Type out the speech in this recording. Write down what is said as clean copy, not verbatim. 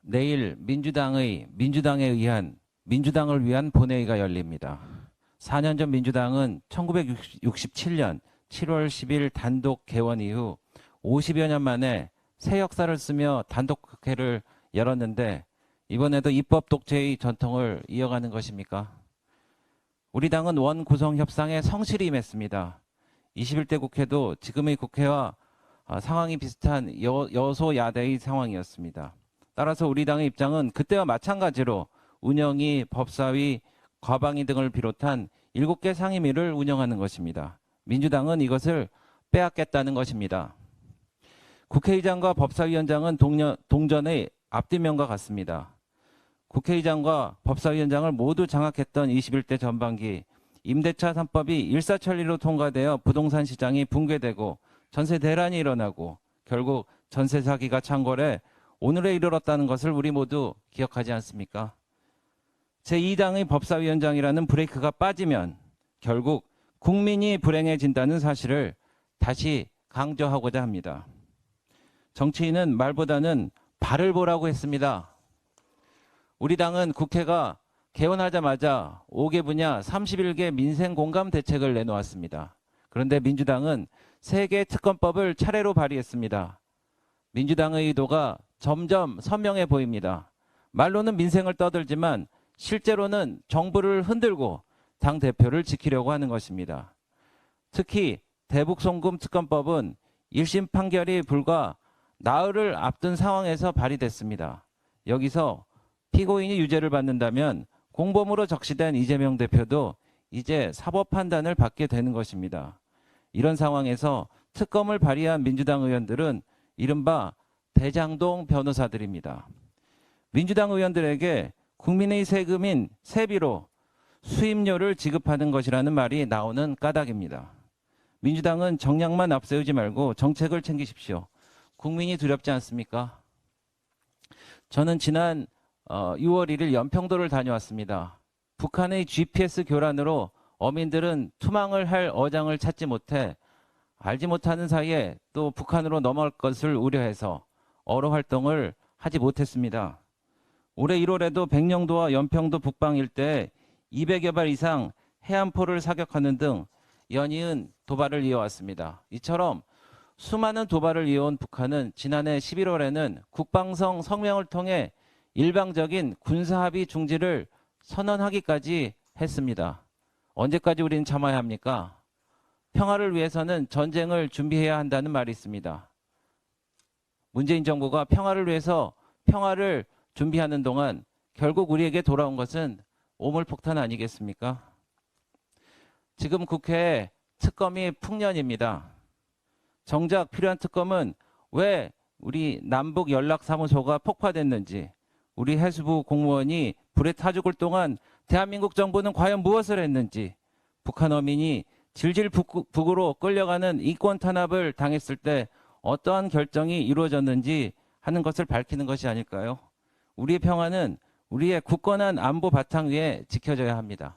내일 민주당에 의한 민주당을 위한 본회의가 열립니다. 4년 전 민주당은 1967년 7월 10일 단독 개원 이후 50여 년 만에 새 역사를 쓰며 단독 국회를 열었는데 이번에도 입법 독재의 전통을 이어가는 것입니까? 우리 당은 원 구성 협상에 성실히 임했습니다. 21대 국회도 지금의 국회와 상황이 비슷한 여소야대의 상황이었습니다. 따라서 우리 당의 입장은 그때와 마찬가지로 운영위, 법사위, 과방위 등을 비롯한 7개 상임위를 운영하는 것입니다. 민주당은 이것을 빼앗겠다는 것입니다. 국회의장과 법사위원장은 동전의 앞뒷면과 같습니다. 국회의장과 법사위원장을 모두 장악했던 21대 전반기 임대차 3법이 일사천리로 통과되어 부동산 시장이 붕괴되고 전세 대란이 일어나고 결국 전세 사기가 창궐해 오늘에 이르렀다는 것을 우리 모두 기억하지 않습니까? 제2당의 법사위원장이라는 브레이크가 빠지면 결국 국민이 불행해진다는 사실을 다시 강조하고자 합니다. 정치인은 말보다는 발을 보라고 했습니다. 우리 당은 국회가 개원하자마자 5개 분야 31개 민생 공감 대책을 내놓았습니다. 그런데 민주당은 3개 특검법을 차례로 발의했습니다. 민주당의 의도가 점점 선명해 보입니다. 말로는 민생을 떠들지만 실제로는 정부를 흔들고 당대표를 지키려고 하는 것입니다. 특히 대북송금 특검법은 1심 판결이 불과 나흘을 앞둔 상황에서 발의됐습니다. 여기서 피고인이 유죄를 받는다면 공범으로 적시된 이재명 대표도 이제 사법 판단을 받게 되는 것입니다. 이런 상황에서 특검을 발의한 민주당 의원들은 이른바 대장동 변호사들입니다. 민주당 의원들에게 국민의 세금인 세비로 수임료를 지급하는 것이라는 말이 나오는 까닭입니다. 민주당은 정량만 앞세우지 말고 정책을 챙기십시오. 국민이 두렵지 않습니까? 저는 지난 6월 1일 연평도를 다녀왔습니다. 북한의 GPS 교란으로 어민들은 투망을 할 어장을 찾지 못해 알지 못하는 사이에 또 북한으로 넘어갈 것을 우려해서 어로 활동을 하지 못했습니다. 올해 1월에도 백령도와 연평도 북방 일대에 200여 발 이상 해안포를 사격하는 등 연이은 도발을 이어왔습니다. 이처럼 수많은 도발을 이어온 북한은 지난해 11월에는 국방성 성명을 통해 일방적인 군사합의 중지를 선언하기까지 했습니다. 언제까지 우리는 참아야 합니까? 평화를 위해서는 전쟁을 준비해야 한다는 말이 있습니다. 문재인 정부가 평화를 위해서 평화를 준비하는 동안 결국 우리에게 돌아온 것은 오물폭탄 아니겠습니까? 지금 국회에 특검이 풍년입니다. 정작 필요한 특검은 왜 우리 남북 연락사무소가 폭파됐는지, 우리 해수부 공무원이 불에 타 죽을 동안 대한민국 정부는 과연 무엇을 했는지, 북한 어민이 질질 북으로 끌려가는 인권 탄압을 당했을 때 어떠한 결정이 이루어졌는지 하는 것을 밝히는 것이 아닐까요? 우리의 평화는 우리의 굳건한 안보 바탕 위에 지켜져야 합니다.